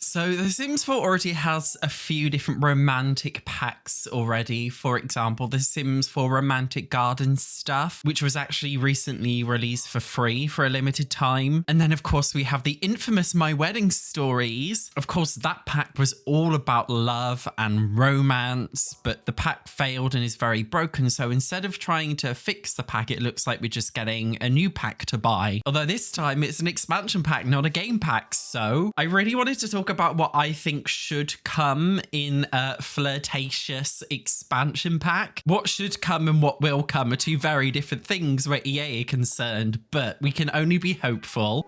So The Sims 4 already has a few different romantic packs already. For example, The Sims 4 Romantic Garden Stuff, which was actually recently released for free for a limited time. And then, of course, we have the infamous My Wedding Stories. Of course, that pack was all about love and romance, but the pack failed and is very broken. So instead of trying to fix the pack, it looks like we're just getting a new pack to buy. Although this time it's an expansion pack, not a game pack. So I really wanted to talk about what I think should come in a flirtatious expansion pack. What should come and what will come are two very different things where EA are concerned, but we can only be hopeful.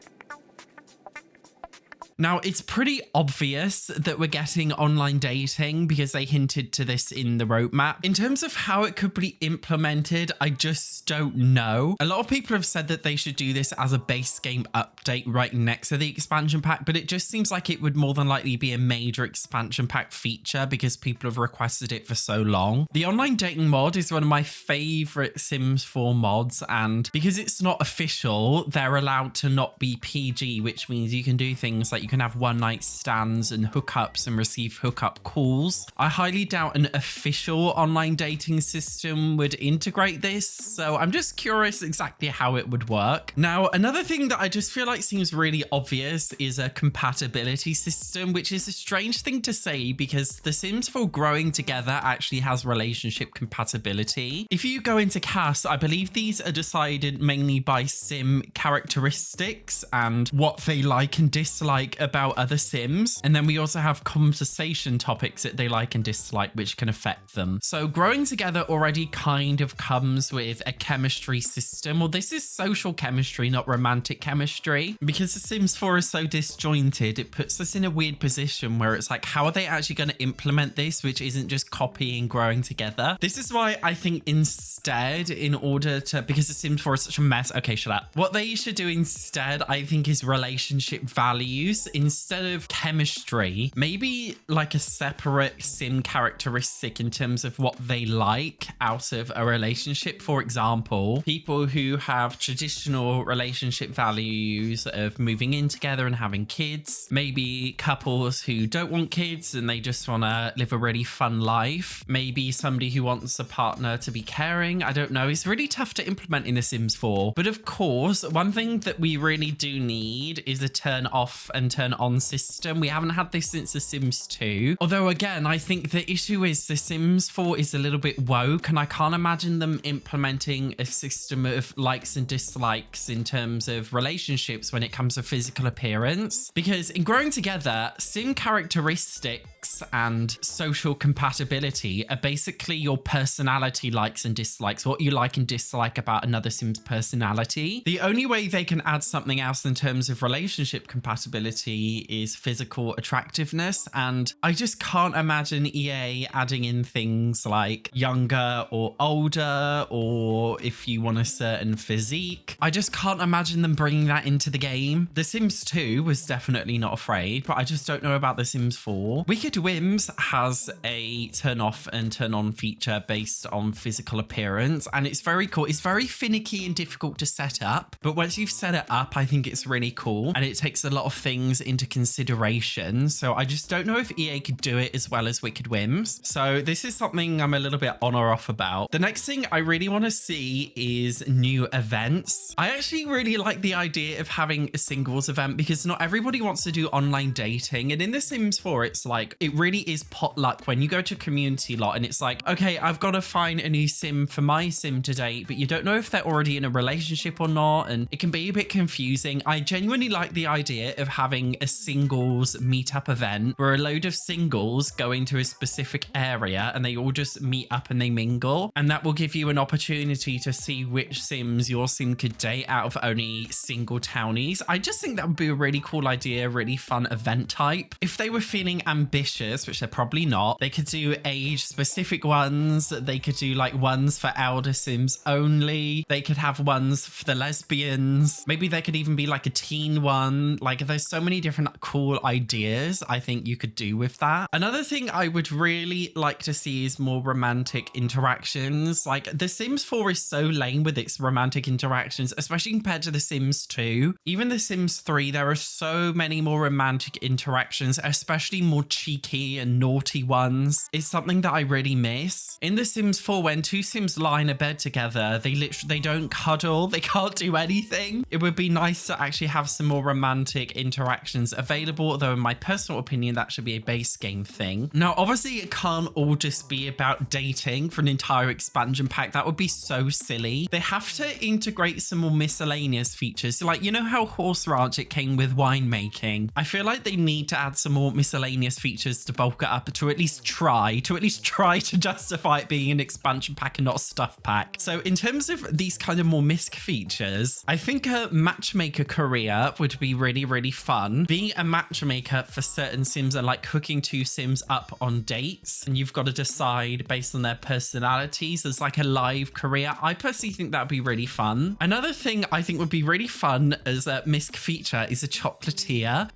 Now, it's pretty obvious that we're getting online dating because they hinted to this in the roadmap. In terms of how it could be implemented, I just don't know. A lot of people have said that they should do this as a base game update right next to the expansion pack, but it just seems like it would more than likely be a major expansion pack feature because people have requested it for so long. The online dating mod is one of my favorite Sims 4 mods, and because it's not official, they're allowed to not be PG, which means you can do things like you can have one night stands and hookups and receive hookup calls. I highly doubt an official online dating system would integrate this, so I'm just curious exactly how it would work. Now, another thing that I just feel like seems really obvious is a compatibility system, which is a strange thing to say because The Sims 4 Growing Together actually has relationship compatibility. If you go into CAS, I believe these are decided mainly by sim characteristics and what they like and dislike about other Sims. And then we also have conversation topics that they like and dislike, which can affect them. So Growing Together already kind of comes with a chemistry system. Well, this is social chemistry, not romantic chemistry. Because The Sims 4 is so disjointed, it puts us in a weird position where it's like, how are they actually going to implement this, which isn't just copying Growing Together? This is why I think instead, in order to, because The Sims 4 is such a mess. Okay, shut up. What they should do instead, I think, is relationship values. Instead of chemistry, maybe like a separate sim characteristic in terms of what they like out of a relationship. For example, people who have traditional relationship values of moving in together and having kids, maybe couples who don't want kids and they just want to live a really fun life, maybe somebody who wants a partner to be caring. I don't know. It's really tough to implement in The Sims 4. But of course, one thing that we really do need is a turn off and turn on system. We haven't had this since The Sims 2. Although again, I think the issue is The Sims 4 is a little bit woke and I can't imagine them implementing a system of likes and dislikes in terms of relationships when it comes to physical appearance. Because in Growing Together, sim characteristics and social compatibility are basically your personality likes and dislikes, what you like and dislike about another Sim's personality. The only way they can add something else in terms of relationship compatibility is physical attractiveness, and I just can't imagine EA adding in things like younger or older, or if you want a certain physique. I just can't imagine them bringing that into the game. The Sims 2 was definitely not afraid, but I just don't know about The Sims 4. Wicked Whims has a turn off and turn on feature based on physical appearance, and it's very cool. It's very finicky and difficult to set up, but once you've set it up, I think it's really cool, and it takes a lot of things into consideration. So I just don't know if EA could do it as well as Wicked Whims. So this is something I'm a little bit on or off about. The next thing I really want to see is new events. I actually really like the idea of having a singles event because not everybody wants to do online dating. And in The Sims 4, it's like, it really is potluck when you go to a community lot and it's like, okay, I've got to find a new sim for my sim to date, but you don't know if they're already in a relationship or not. And it can be a bit confusing. I genuinely like the idea of having a singles meetup event where a load of singles go into a specific area and they all just meet up and they mingle. And that will give you an opportunity to see which sims your sim could date out of only single townies. I just think that would be a really cool idea, really fun event type. If they were feeling ambitious ambitious, which they're probably not. They could do age specific ones. They could do like ones for elder Sims only. They could have ones for the lesbians. Maybe there could even be like a teen one. Like there's so many different cool ideas I think you could do with that. Another thing I would really like to see is more romantic interactions. Like The Sims 4 is so lame with its romantic interactions, especially compared to The Sims 2. Even The Sims 3, there are so many more romantic interactions, especially more cheeky and naughty ones. It's something that I really miss. In The Sims 4, when two Sims lie in a bed together, they don't cuddle, they can't do anything. It would be nice to actually have some more romantic interactions available, though in my personal opinion, that should be a base game thing. Now, obviously, it can't all just be about dating for an entire expansion pack. That would be so silly. They have to integrate some more miscellaneous features. Like, you know how Horse Ranch, it came with winemaking? I feel like they need to add some more miscellaneous features to bulk it up, to at least try to justify it being an expansion pack and not a stuff pack. So in terms of these kind of more misc features, I think a matchmaker career would be really, really fun. Being a matchmaker for certain Sims and like hooking two Sims up on dates, and you've got to decide based on their personalities as like a live career. I personally think that would be really fun. Another thing I think would be really fun as a misc feature is a chocolatier.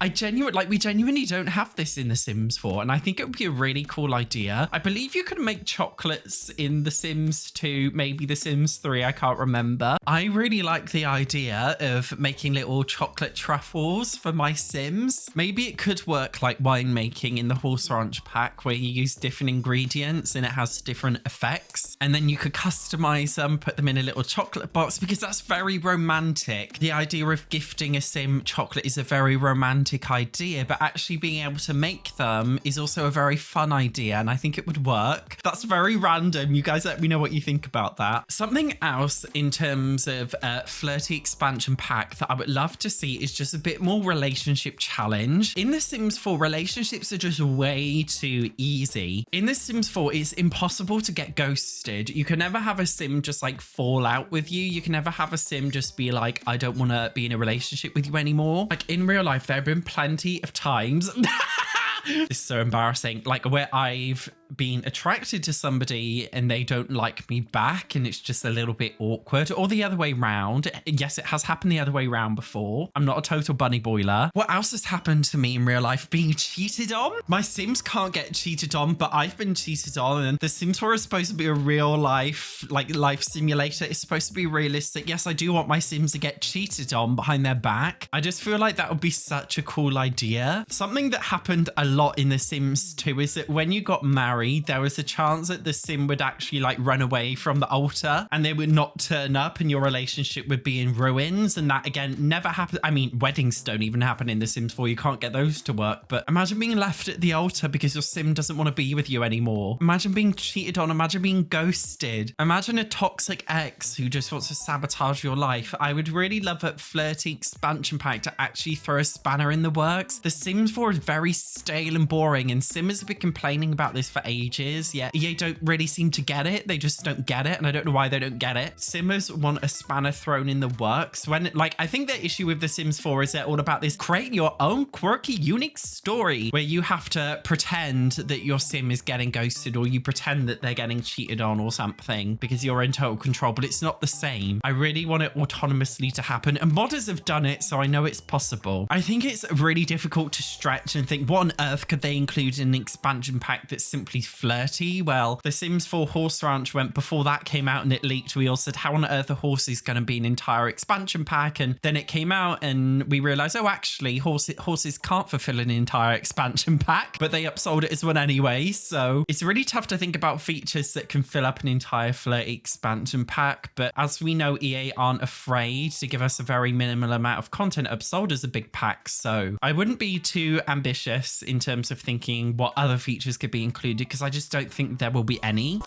We genuinely don't have this in The Sims 4, and I think it would be a really cool idea. I believe you can make chocolates in The Sims 2, maybe The Sims 3, I can't remember. I really like the idea of making little chocolate truffles for my Sims. Maybe it could work like winemaking in the Horse Ranch pack, where you use different ingredients and it has different effects, and then you could customize them, put them in a little chocolate box, because that's very romantic. The idea of gifting a Sim chocolate is a very romantic idea, but actually being able to make them is also a very fun idea, and I think it would work. That's very random. You guys let me know what you think about that. Something else in terms of flirty expansion pack that I would love to see is just a bit more relationship challenge. In The Sims 4, relationships are just way too easy. In The Sims 4, it's impossible to get ghosted. You can never have a Sim just like fall out with you. You can never have a Sim just be like, I don't want to be in a relationship with you anymore. Like in real life, there have been plenty of times it's so embarrassing, like where I've been attracted to somebody and they don't like me back, and it's just a little bit awkward, or the other way round. Yes, it has happened the other way round before. I'm not a total bunny boiler. What else has happened to me in real life? Being cheated on. My Sims can't get cheated on, but I've been cheated on, and The Sims 4 is supposed to be a real life, like life simulator. It's supposed to be realistic. Yes, I do want my Sims to get cheated on behind their back. I just feel like that would be such a cool idea. Something that happened a lot in The Sims 2 is that when you got married, there was a chance that the Sim would actually like run away from the altar and they would not turn up, and your relationship would be in ruins. And that again never happened. I mean, weddings don't even happen in The Sims 4. You can't get those to work. But imagine being left at the altar because your Sim doesn't want to be with you anymore. Imagine being cheated on. Imagine being ghosted. Imagine a toxic ex who just wants to sabotage your life. I would really love a flirty expansion pack to actually throw a spanner in the works. The Sims 4 is very stale and boring, and Simmers have been complaining about this for ages. Yeah, EA don't really seem to get it. They just don't get it, and I don't know why they don't get it. Simmers want a spanner thrown in the works when, like, I think the issue with The Sims 4 is they're all about this create your own quirky, unique story where you have to pretend that your Sim is getting ghosted, or you pretend that they're getting cheated on or something because you're in total control, but it's not the same. I really want it autonomously to happen, and modders have done it, so I know it's possible. I think it's really difficult to stretch and think, what on earth could they include in an expansion pack that's simply flirty? Well, The Sims 4 Horse Ranch went before that came out and it leaked. We all said, how on earth a horse is going to be an entire expansion pack? And then it came out and we realized, oh, actually, horses can't fulfill an entire expansion pack, but they upsold it as one anyway. So it's really tough to think about features that can fill up an entire flirty expansion pack. But as we know, EA aren't afraid to give us a very minimal amount of content upsold as a big pack. So I wouldn't be too ambitious in terms of thinking what other features could be included, because I just don't think there will be any.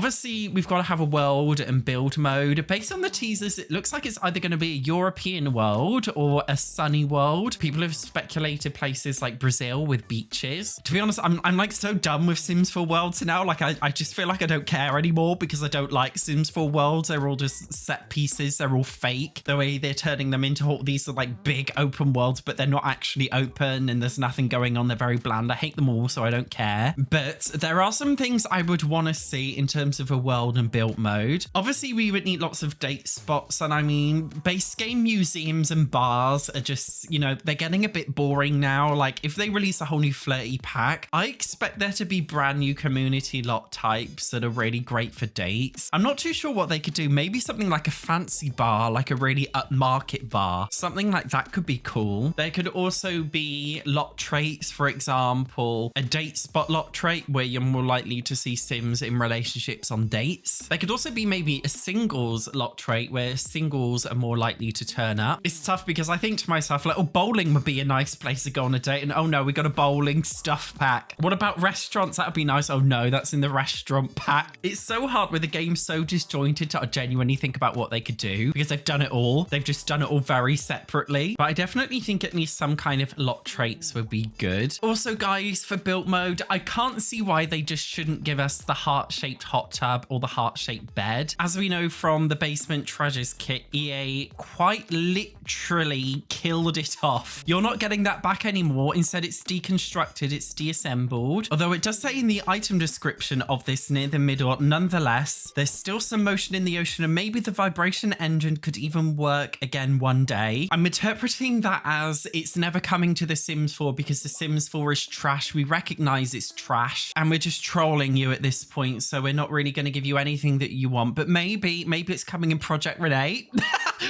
Obviously, we've got to have a world and build mode. Based on the teasers, it looks like it's either going to be a European world or a sunny world. People have speculated places like Brazil with beaches. To be honest, I'm like so done with Sims 4 worlds now. Like I just feel like I don't care anymore because I don't like Sims 4 worlds. They're all just set pieces. They're all fake. The way they're turning them into all these like big open worlds, but they're not actually open and there's nothing going on. They're very bland. I hate them all, so I don't care. But there are some things I would want to see in terms of a world and built mode. Obviously, we would need lots of date spots. And I mean, base game museums and bars are just, you know, they're getting a bit boring now. Like if they release a whole new flirty pack, I expect there to be brand new community lot types that are really great for dates. I'm not too sure what they could do. Maybe something like a fancy bar, like a really upmarket bar. Something like that could be cool. There could also be lot traits, for example, a date spot lot trait where you're more likely to see Sims in relationships on dates. There could also be maybe a singles lot trait where singles are more likely to turn up. It's tough because I think to myself, like, oh, bowling would be a nice place to go on a date. And oh no, we got a bowling stuff pack. What about restaurants? That would be nice. Oh no, that's in the restaurant pack. It's so hard with the game so disjointed to genuinely think about what they could do because they've done it all. They've just done it all very separately. But I definitely think at least some kind of lot traits would be good. Also, guys, for built mode, I can't see why they just shouldn't give us the heart-shaped hot tub or the heart-shaped bed. As we know from the Basement Treasures kit, EA quite literally killed it off. You're not getting that back anymore. Instead, it's deconstructed, it's deassembled. Although it does say in the item description of this near the middle, nonetheless, there's still some motion in the ocean and maybe the vibration engine could even work again one day. I'm interpreting that as it's never coming to The Sims 4 because The Sims 4 is trash. We recognize it's trash and we're just trolling you at this point. So we're not really going to give you anything that you want, but maybe it's coming in Project Renee.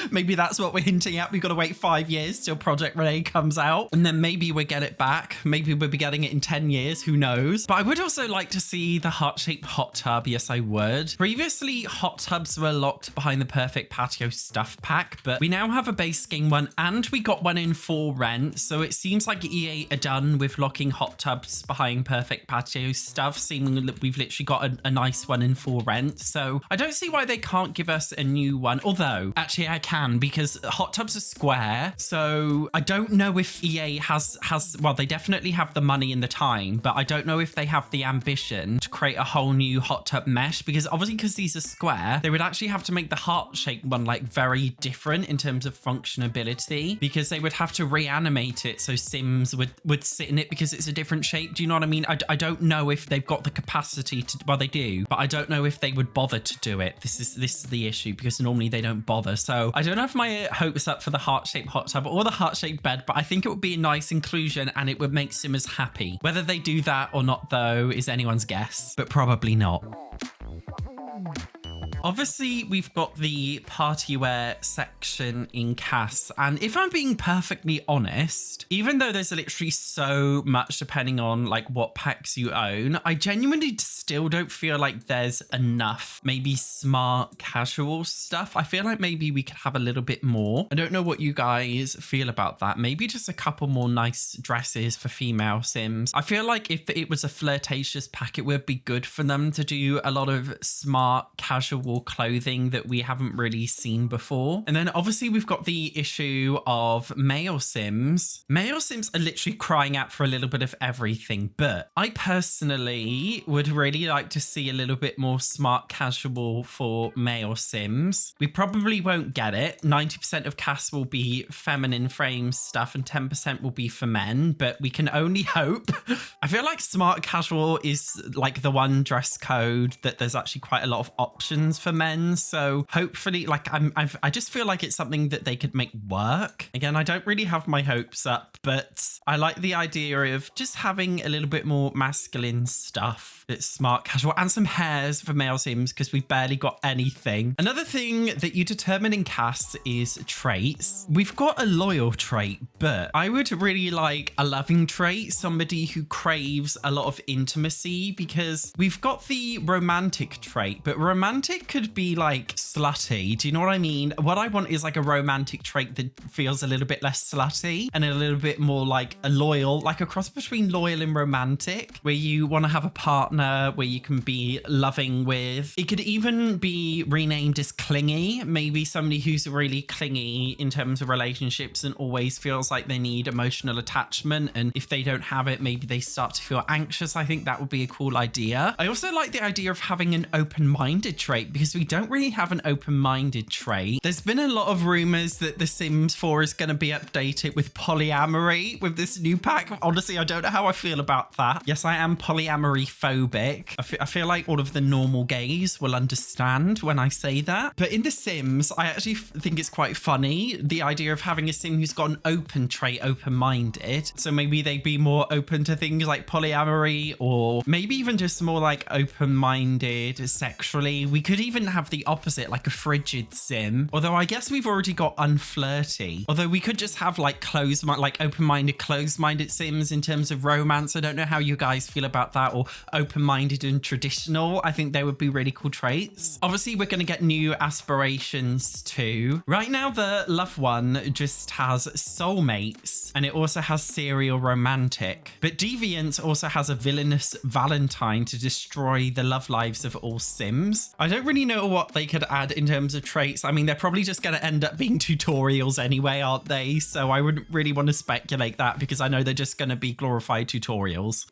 Maybe that's what we're hinting at. We've got to wait 5 years till Project Renee comes out and then maybe we'll get it back. Maybe we'll be getting it in 10 years. Who knows? But I would also like to see the heart-shaped hot tub. Yes, I would. Previously, hot tubs were locked behind the Perfect Patio stuff pack, but we now have a base game one and we got one in for rent. So it seems like EA are done with locking hot tubs behind Perfect Patio stuff, seeming that we've literally got a nice one in for rent. So I don't see why they can't give us a new one. Although, actually, I can because hot tubs are square. So I don't know if EA has well, they definitely have the money and the time, but I don't know if they have the ambition to create a whole new hot tub mesh because obviously because these are square, they would actually have to make the heart-shaped one like very different in terms of functionability because they would have to reanimate it so Sims would sit in it because it's a different shape. Do you know what I mean? I don't know if they've got the capacity to, well, they do, but I don't know if they would bother to do it. This is the issue because normally they don't bother. So I don't know if my hopes up for the heart-shaped hot tub or the heart-shaped bed, but I think it would be a nice inclusion and it would make Simmers happy. Whether they do that or not, though, is anyone's guess, but probably not. Obviously, we've got the party wear section in CAS. And if I'm being perfectly honest, even though there's literally so much depending on like what packs you own, I genuinely still don't feel like there's enough maybe smart casual stuff. I feel like maybe we could have a little bit more. I don't know what you guys feel about that. Maybe just a couple more nice dresses for female Sims. I feel like if it was a flirtatious pack, it would be good for them to do a lot of smart casual clothing that we haven't really seen before. And then obviously we've got the issue of male Sims. Male Sims are literally crying out for a little bit of everything, but I personally would really like to see a little bit more smart casual for male Sims. We probably won't get it. 90% of CAS will be feminine frame stuff and 10% will be for men, but we can only hope. I feel like smart casual is like the one dress code that there's actually quite a lot of options for men. So hopefully, like I just feel like it's something that they could make work. Again, I don't really have my hopes up, but I like the idea of just having a little bit more masculine stuff that's smart casual and some hairs for male Sims because we've barely got anything. Another thing that you determine in CAS is traits. We've got a loyal trait, but I would really like a loving trait, somebody who craves a lot of intimacy, because we've got the romantic trait, but romantic could be like slutty. Do you know what I mean? What I want is like a romantic trait that feels a little bit less slutty and a little bit more like a loyal, like a cross between loyal and romantic, where you want to have a partner where you can be loving with. It could even be renamed as clingy. Maybe somebody who's really clingy in terms of relationships and always feels like they need emotional attachment. And if they don't have it, maybe they start to feel anxious. I think that would be a cool idea. I also like the idea of having an open-minded trait because we don't really have an open-minded trait. There's been a lot of rumors that The Sims 4 is going to be updated with polyamory with this new pack. Honestly, I don't know how I feel about that. Yes, I am polyamory phobic. I feel like all of the normal gays will understand when I say that. But in The Sims, I actually think it's quite funny, the idea of having a sim who's got an open trait, open-minded. So maybe they'd be more open to things like polyamory, or maybe even just more like open-minded sexually. We could even have the opposite, like a frigid sim. Although I guess we've already got unflirty. Although we could just have like open-minded, closed-minded sims in terms of romance. I don't know how you guys feel about that, or open-minded and traditional. I think they would be really cool traits. Obviously, we're going to get new aspirations too. Right now, the love one just has soulmates, and it also has serial romantic. But Deviant also has a villainous Valentine to destroy the love lives of all Sims. I don't really know what they could add in terms of traits. I mean, they're probably just going to end up being tutorials anyway, aren't they? So I wouldn't really want to speculate that because I know they're just going to be glorified tutorials.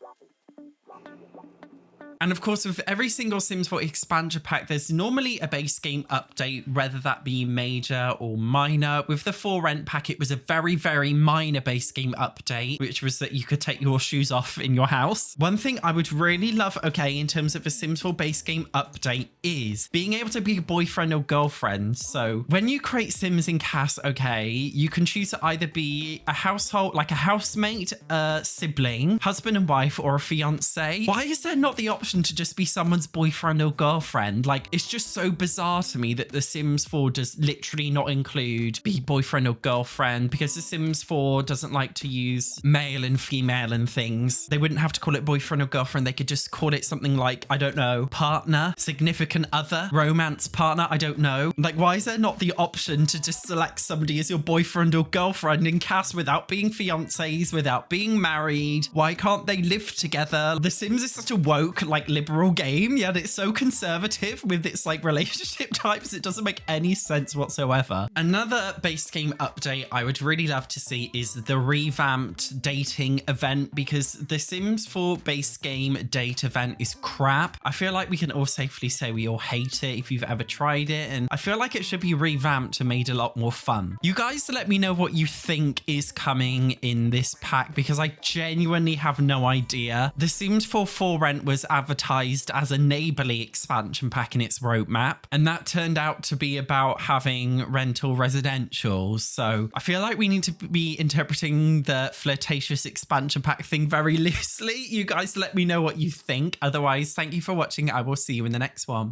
And of course, with every single Sims 4 expansion pack, there's normally a base game update, whether that be major or minor. With the For Rent pack, it was a very, very minor base game update, which was that you could take your shoes off in your house. One thing I would really love, okay, in terms of a Sims 4 base game update is being able to be a boyfriend or girlfriend. So when you create Sims in CAS, okay, you can choose to either be a household, like a housemate, a sibling, husband and wife, or a fiance. Why is there not the option to just be someone's boyfriend or girlfriend? Like, it's just so bizarre to me that The Sims 4 does literally not include be boyfriend or girlfriend, because The Sims 4 doesn't like to use male and female and things. They wouldn't have to call it boyfriend or girlfriend. They could just call it something like, I don't know, partner, significant other, romance partner. I don't know. Like, why is there not the option to just select somebody as your boyfriend or girlfriend in CAS without being fiancés, without being married? Why can't they live together? The Sims is such a woke, like, liberal game, yet it's so conservative with its like relationship types. It doesn't make any sense whatsoever. Another base game update I would really love to see is the revamped dating event, because the Sims 4 base game date event is crap. I feel like we can all safely say we all hate it if you've ever tried it, and I feel like it should be revamped and made a lot more fun. You guys let me know what you think is coming in this pack, because I genuinely have no idea. The Sims 4 For Rent was advertised as a neighborly expansion pack in its roadmap, and that turned out to be about having rental residentials. So I feel like we need to be interpreting the flirtatious expansion pack thing very loosely. You guys let me know what you think. Otherwise, thank you for watching. I will see you in the next one.